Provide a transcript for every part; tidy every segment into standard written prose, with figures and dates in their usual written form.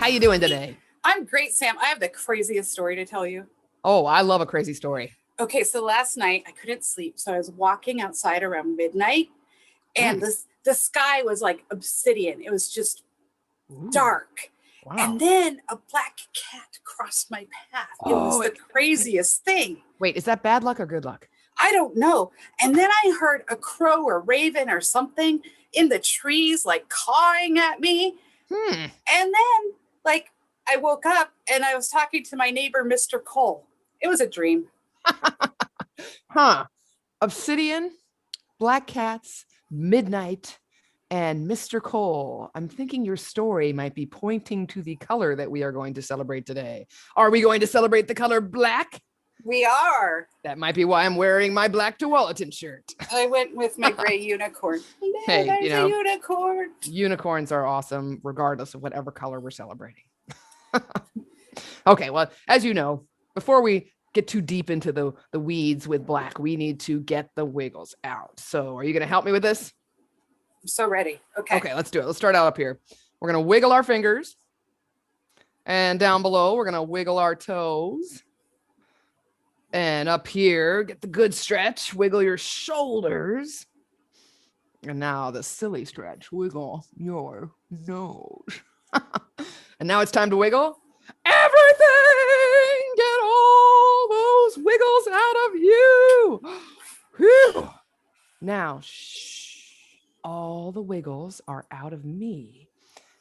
How you doing today? I'm great, Sam. I have the craziest story to tell you. Oh, I love a crazy story. Okay, so last night I couldn't sleep, so I was walking outside around midnight, and Mm. the sky was like obsidian. It was just Ooh, dark. And wow. then a black cat crossed my path. It was Oh, the craziest thing. wait, is that bad luck or good luck? I don't know. And then I heard a crow or raven or something in the trees, like cawing at me. Hmm. And then, like, I woke up and I was talking to my neighbor, Mr. Cole. It was a dream. Huh. Obsidian, black cats, midnight, and Mr. Cole. I'm thinking your story might be pointing to the color that we are going to celebrate today. Are we going to celebrate the color black? We are. That might be why I'm wearing my black Tualatin shirt. I went with my gray unicorn. Hello, Hey, there's a unicorn. unicorns are awesome regardless of whatever color we're celebrating. Okay, well, as you know, before we get too deep into the weeds with black, we need to get the wiggles out. So are you going to help me with this? I'm so ready. Okay. Okay, let's do it. Let's start out up here. We're going to wiggle our fingers. And down below, we're going to wiggle our toes. And up here, get the good stretch. Wiggle your shoulders. And now the silly stretch. Wiggle your nose. And now it's time to wiggle everything. Get all those wiggles out of you. Whew. Now, shh. All the wiggles are out of me,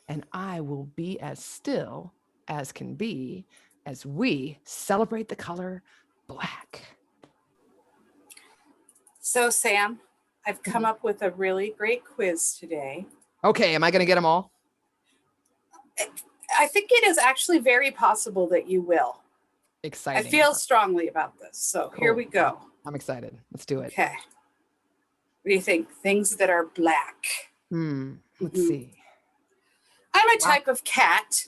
and I will be as still as can be as we celebrate the color black. So, Sam, I've come up with a really great quiz today. Okay, am I going to get them all? I think it is actually very possible that you will. Exciting. I feel strongly about this. So, Cool. Here we go. I'm excited. Let's do it. Okay. What do you think? Things that are black. Let's see. I'm a type of cat.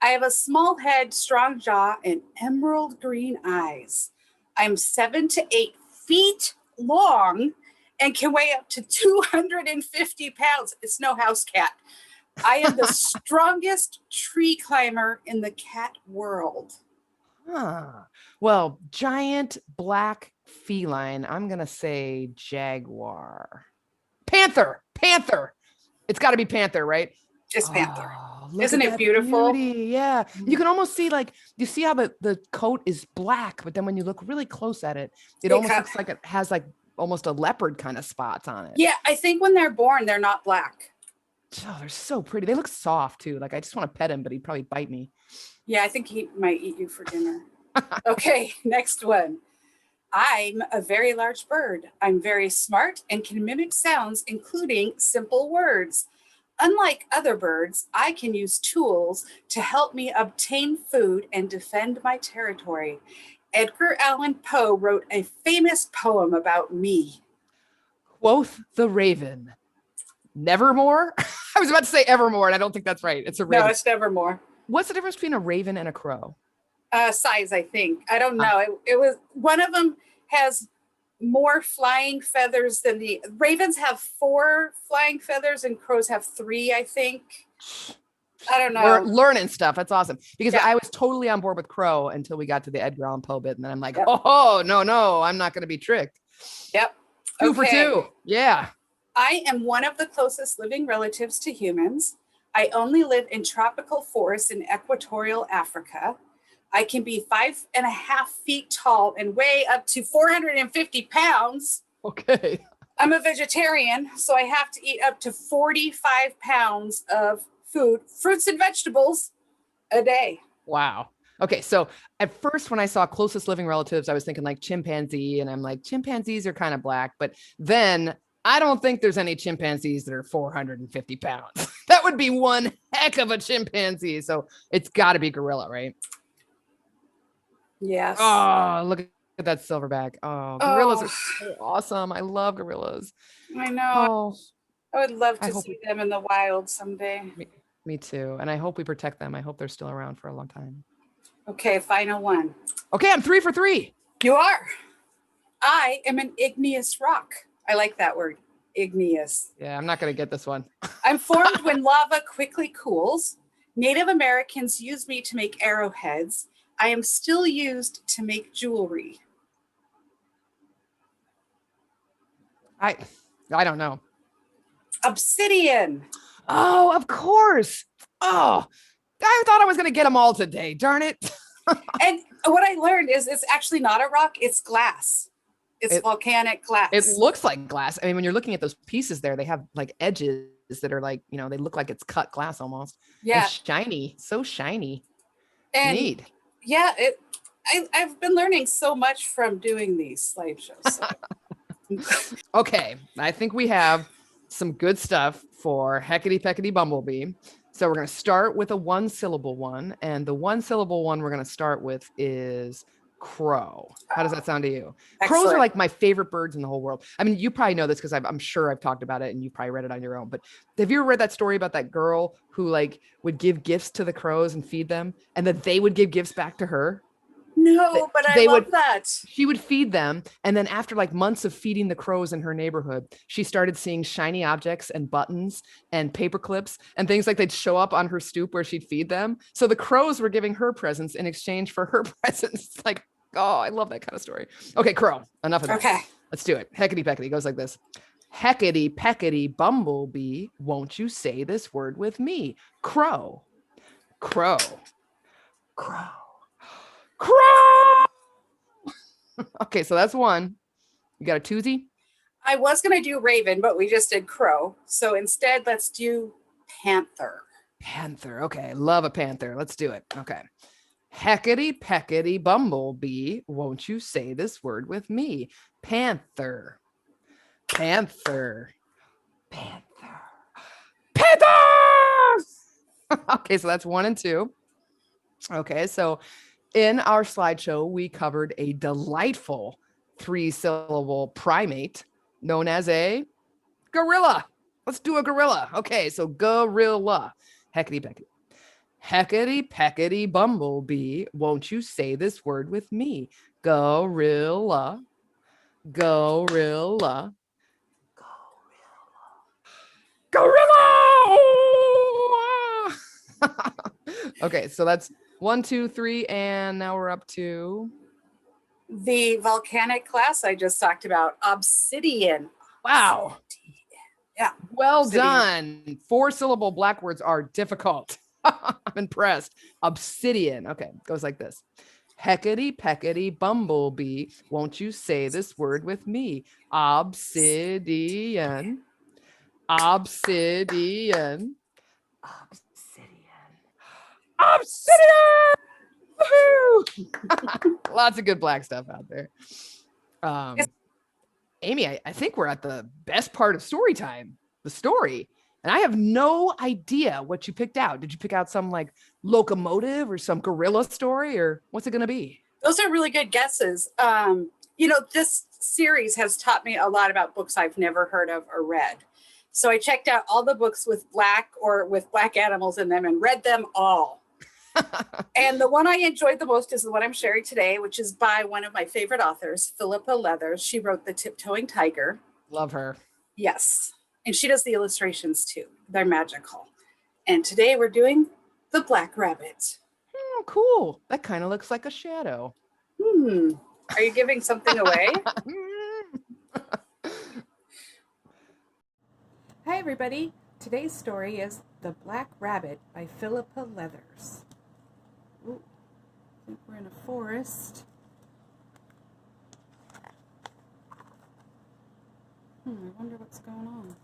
I have a small head, strong jaw, and emerald green eyes. I'm 7 to 8 feet long and can weigh up to 250 pounds. It's no house cat. I am the strongest tree climber in the cat world. Well, giant black feline. I'm going to say jaguar. Panther. It's got to be panther, right? It's panther. Isn't it beautiful? Beauty. Yeah. You can almost see, like, you see how the coat is black, but then when you look really close at it, it almost looks like it has like almost a leopard kind of spots on it. Yeah, I think when they're born, they're not black. Oh, they're so pretty. They look soft too. Like, I just want to pet him, but he'd probably bite me. Yeah, I think he might eat you for dinner. Okay, next one. I'm a very large bird. I'm very smart and can mimic sounds, including simple words. Unlike other birds, I can use tools to help me obtain food and defend my territory. Edgar Allan Poe wrote a famous poem about me. Quoth the raven. Nevermore? I was about to say evermore, and I don't think that's right. It's a raven. No, it's nevermore. What's the difference between a raven and a crow? Size, I think. I don't know. It was one of them has more flying feathers than the ravens have 4 flying feathers and crows have 3, I think. I don't know. We're learning stuff. That's awesome. Because Yeah. I was totally on board with crow until we got to the Edgar Allan Poe bit. And then I'm like, oh, no, I'm not going to be tricked. Yep. 2 for 2. Yeah. I am one of the closest living relatives to humans. I only live in tropical forests in equatorial Africa. I can be 5.5 feet tall and weigh up to 450 pounds. Okay. I'm a vegetarian, so I have to eat up to 45 pounds of food, fruits and vegetables a day. Wow. Okay. So at first, when I saw closest living relatives, I was thinking like chimpanzee, and I'm like, chimpanzees are kind of black. But then I don't think there's any chimpanzees that are 450 pounds. That would be one heck of a chimpanzee. So it's got to be gorilla, right? Yes. Oh, look at that silverback. Oh, gorillas are so awesome. I love gorillas. I know. Oh, I would love to see them in the wild someday. Me too. And I hope we protect them. I hope they're still around for a long time. Okay, final one. Okay, I'm 3 for 3. You are. I am an igneous rock. I like that word, igneous. Yeah, I'm not going to get this one. I'm formed when lava quickly cools. Native Americans used me to make arrowheads. I am still used to make jewelry. I don't know. Obsidian. Oh, of course. Oh, I thought I was going to get them all today. Darn it. And what I learned is it's actually not a rock, it's glass. It's volcanic glass. It looks like glass. I mean, when you're looking at those pieces there, they have like edges that are like, they look like it's cut glass almost. Yeah. And shiny. So shiny. And neat. Yeah, I've been learning so much from doing these slideshows. So. Okay, I think we have some good stuff for Heckety Peckety Bumblebee. So we're going to start with a 1-syllable one. And the 1-syllable one we're going to start with is crow. How does that sound to you? Excellent. Crows are like my favorite birds in the whole world. I mean, you probably know this because I'm sure I've talked about it and you probably read it on your own. But have you ever read that story about that girl who like would give gifts to the crows and feed them and that they would give gifts back to her? No, but I love that. She would feed them. And then after like months of feeding the crows in her neighborhood, she started seeing shiny objects and buttons and paper clips and things like they'd show up on her stoop where she'd feed them. So the crows were giving her presents in exchange for her presents. It's like, oh, I love that kind of story. Okay, crow, enough of that. Okay. Let's do it. Heckety Peckety goes like this. Heckety Peckety Bumblebee, won't you say this word with me? Crow, crow, crow. Crow. Okay, so that's one. You got a twosie? I was going to do raven, but we just did crow. So instead, let's do panther. Panther. Okay, love a panther. Let's do it. Okay. Heckety Peckety Bumblebee, won't you say this word with me? Panther. Panther. Panther. Panther! Okay, so that's 1 and 2. Okay, so in our slideshow, we covered a delightful 3-syllable primate known as a gorilla. Let's do a gorilla. Okay, so gorilla. Heckety Peckety. Heckety Peckety Bumblebee, won't you say this word with me? Gorilla. Gorilla. Gorilla. Okay, so that's 1, 2, 3, and now we're up to the volcanic glass I just talked about, obsidian. Wow. Yeah. Well done. 4-syllable black words are difficult. I'm impressed. Obsidian. Okay, goes like this. Heckety Peckety Bumblebee, won't you say this word with me? Obsidian. Obsidian. Obsidian. Woohoo! Lots of good black stuff out there. Amy, I think we're at the best part of story time, the story. And I have no idea what you picked out. Did you pick out some like locomotive or some gorilla story, or what's it going to be? Those are really good guesses. This series has taught me a lot about books I've never heard of or read. So I checked out all the books with black animals in them and read them all. And the one I enjoyed the most is the one I'm sharing today, which is by one of my favorite authors, Philippa Leathers. She wrote The Tiptoeing Tiger. Love her. Yes. And she does the illustrations too. They're magical. And today we're doing The Black Rabbit. Oh, cool. That kind of looks like a shadow. Are you giving something away? Hi, everybody. Today's story is The Black Rabbit by Philippa Leathers. Ooh, I think we're in a forest. I wonder what's going on.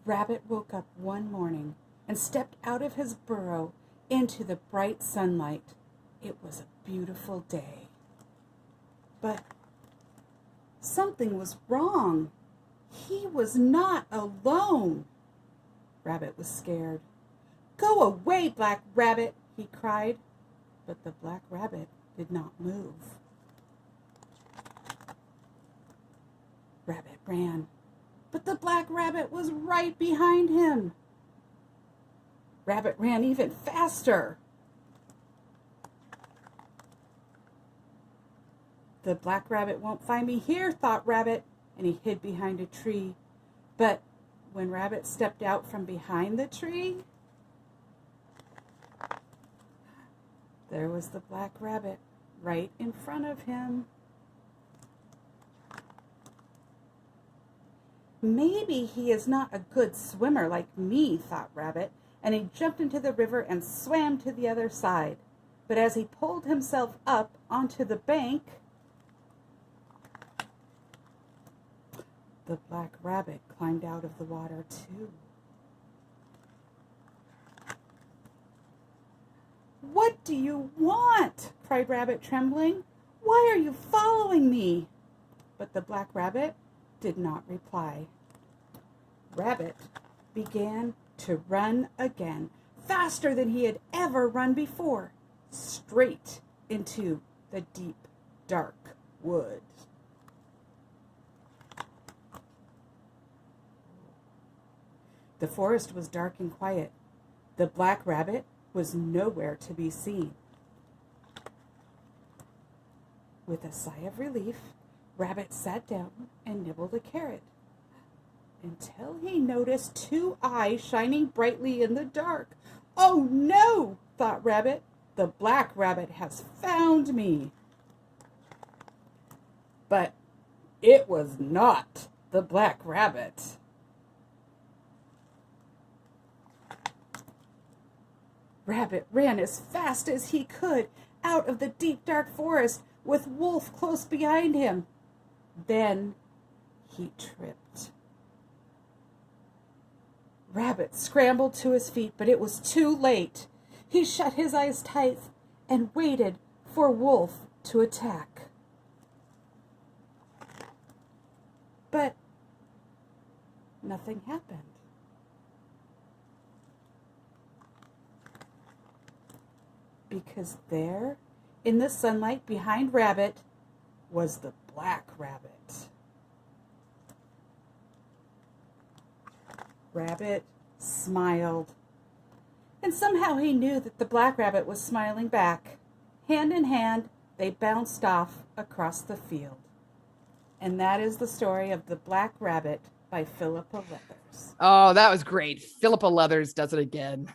Rabbit woke up one morning and stepped out of his burrow into the bright sunlight. It was a beautiful day. But something was wrong. He was not alone. Rabbit was scared. "Go away, Black Rabbit," he cried. But the Black Rabbit did not move. Rabbit ran, but the Black Rabbit was right behind him. Rabbit ran even faster. "The Black Rabbit won't find me here," thought Rabbit, and he hid behind a tree. But when Rabbit stepped out from behind the tree, there was the black rabbit right in front of him. Maybe he is not a good swimmer like me, thought Rabbit, and he jumped into the river and swam to the other side. But as he pulled himself up onto the bank, the black rabbit climbed out of the water too. "What do you want?" cried Rabbit, trembling. "Why are you following me?" But the black rabbit did not reply. Rabbit began to run again, faster than he had ever run before, straight into the deep, dark woods. The forest was dark and quiet. The black rabbit was nowhere to be seen. With a sigh of relief, Rabbit sat down and nibbled a carrot, until he noticed two eyes shining brightly in the dark. "Oh no," thought Rabbit, "the black rabbit has found me." But it was not the black rabbit. Rabbit ran as fast as he could out of the deep dark forest with Wolf close behind him. Then he tripped. Rabbit scrambled to his feet, but it was too late. He shut his eyes tight and waited for Wolf to attack. But nothing happened. Because there, in the sunlight behind Rabbit, was the black rabbit. Rabbit smiled, and somehow he knew that the black rabbit was smiling back. Hand in hand, they bounced off across the field. And that is the story of The Black Rabbit by Philippa Leathers. Oh, that was great. Philippa Leathers does it again.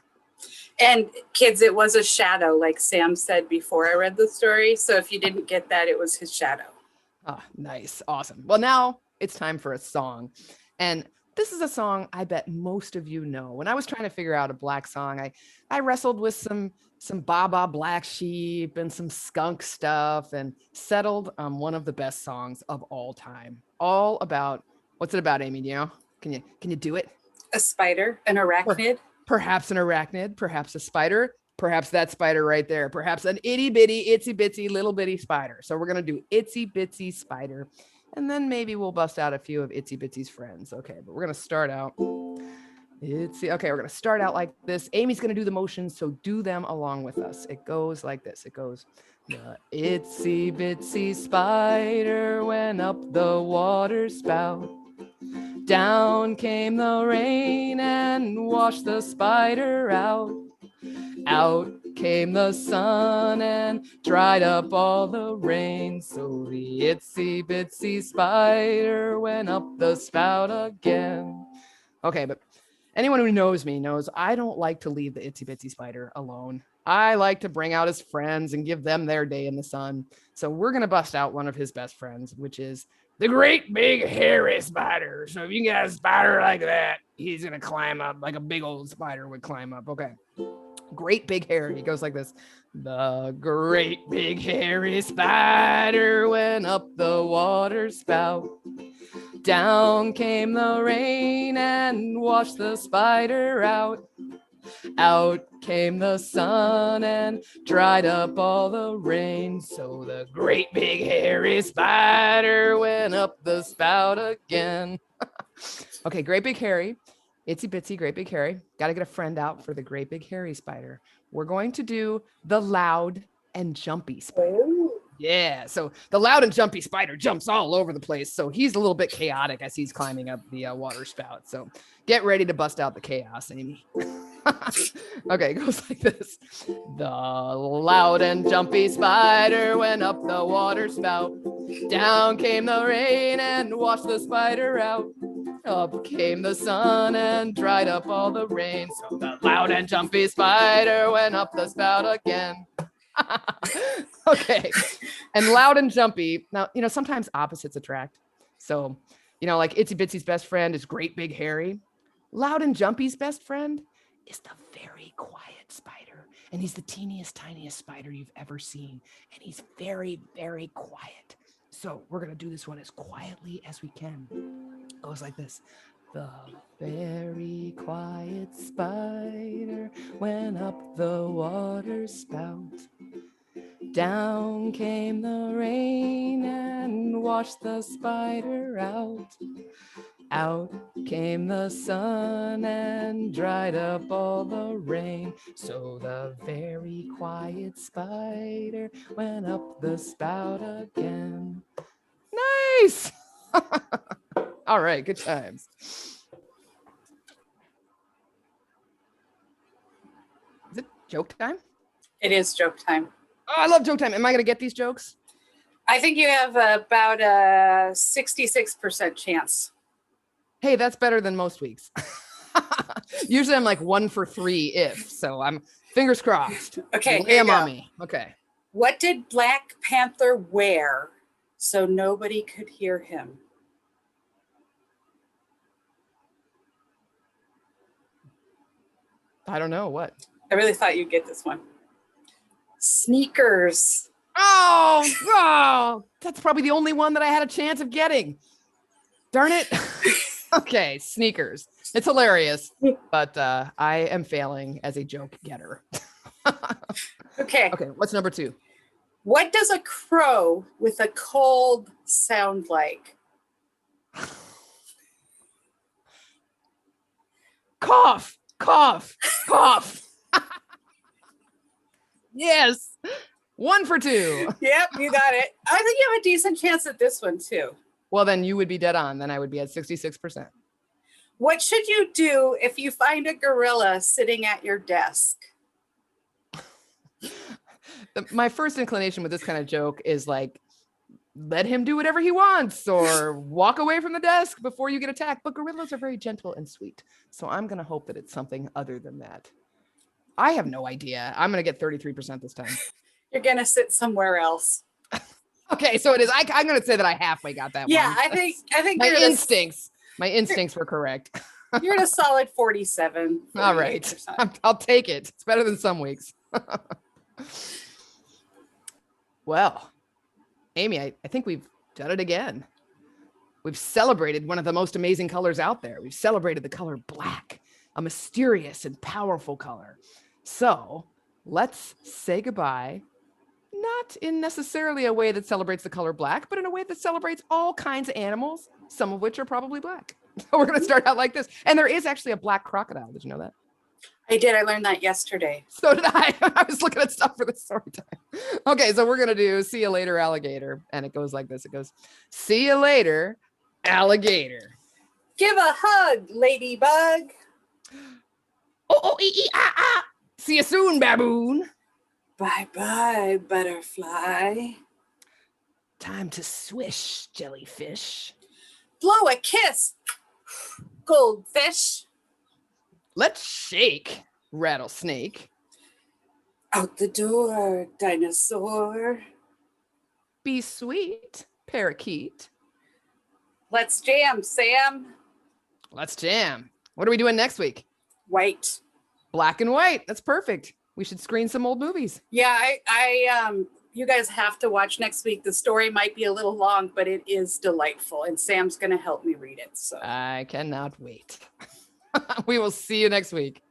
And kids, it was a shadow, like Sam said before I read the story. So if you didn't get that, it was his shadow. Oh, nice. Awesome. Well, now it's time for a song. And this is a song I bet most of you know. When I was trying to figure out a black song, I wrestled with some Baba Black Sheep and some skunk stuff and settled on one of the best songs of all time. All about, what's it about, Amy? Do you know? Can you do it? A spider, an arachnid. Perhaps an arachnid, perhaps a spider, perhaps that spider right there, perhaps an itty bitty, itsy bitsy, little bitty spider. So we're going to do itsy bitsy spider. And then maybe we'll bust out a few of Itsy Bitsy's friends. Okay, but we're going to start out. Okay, we're going to start out like this. Amy's going to do the motions, so do them along with us. It goes like this. It goes, the itsy bitsy spider went up the water spout. Down came the rain and washed the spider out. Out came the sun and dried up all the rain. So the itsy bitsy spider went up the spout again. Okay, but anyone who knows me knows I don't like to leave the itsy bitsy spider alone. I like to bring out his friends and give them their day in the sun. So we're going to bust out one of his best friends, which is the great big hairy spider. So if you get a spider like that, he's going to climb up like a big old spider would climb up. Okay. Great big hairy. He goes like this. The great big hairy spider went up the water spout. Down came the rain and washed the spider out. Out came the sun and dried up all the rain. So the great big hairy spider went up the spout again. Okay, great big hairy. Itsy bitsy, great big hairy. Got to get a friend out for the great big hairy spider. We're going to do the loud and jumpy spider. Oh. Yeah, so the loud and jumpy spider jumps all over the place. So he's a little bit chaotic as he's climbing up the water spout. So get ready to bust out the chaos, Amy. Okay, it goes like this. The loud and jumpy spider went up the water spout. Down came the rain and washed the spider out. Up came the sun and dried up all the rain. So the loud and jumpy spider went up the spout again. Okay. And loud and jumpy. Now, sometimes opposites attract. So, like Itsy Bitsy's best friend is Great Big Hairy. Loud and Jumpy's best friend is the very quiet spider. And he's the teeniest, tiniest spider you've ever seen. And he's very, very quiet. So we're going to do this one as quietly as we can. It goes like this. The very quiet spider went up the water spout. Down came the rain and washed the spider out. Out came the sun and dried up all the rain. So the very quiet spider went up the spout again. Nice! All right, good times. Is it joke time? It is joke time. Oh, I love joke time. Am I going to get these jokes? I think you have about a 66% chance. Hey, that's better than most weeks. Usually I'm like 1 for 3 if, so I'm fingers crossed. Okay, lay 'em on me. Okay. What did Black Panther wear so nobody could hear him? I don't know what. I really thought you'd get this one. Sneakers. Oh, that's probably the only one that I had a chance of getting. Darn it. Okay, sneakers. It's hilarious, but I am failing as a joke getter. Okay. Okay, what's number 2? What does a crow with a cold sound like? Cough, cough, cough. Yes. 1 for 2. Yep, you got it. I think you have a decent chance at this one too. Well, then you would be dead on. Then I would be at 66%. What should you do if you find a gorilla sitting at your desk? My first inclination with this kind of joke is like, let him do whatever he wants or walk away from the desk before you get attacked. But gorillas are very gentle and sweet. So I'm going to hope that it's something other than that. I have no idea. I'm going to get 33% this time. You're going to sit somewhere else. Okay, so it is. I'm going to say that I halfway got that one. Yeah, I think my instincts were correct. You're at a solid 47. All right. I'll take it. It's better than some weeks. Well, Amy, I think we've done it again. We've celebrated one of the most amazing colors out there. We've celebrated the color black, a mysterious and powerful color. So let's say goodbye, not in necessarily a way that celebrates the color black, but in a way that celebrates all kinds of animals, some of which are probably black. So we're going to start out like this. And there is actually a black crocodile. Did you know that? I did. I learned that yesterday. So did I. I was looking at stuff for the story time. Okay, so we're going to do see you later, alligator. And it goes like this. It goes, see you later, alligator. Give a hug, ladybug. Ah. See you soon, baboon. Bye-bye, butterfly. Time to swish, jellyfish. Blow a kiss, goldfish. Let's shake, rattlesnake. Out the door, dinosaur. Be sweet, parakeet. Let's jam, Sam. Let's jam. What are we doing next week? White. Black and white. That's perfect. We should screen some old movies. Yeah, you guys have to watch next week. The story might be a little long, but it is delightful, and Sam's going to help me read it. So I cannot wait. We will see you next week.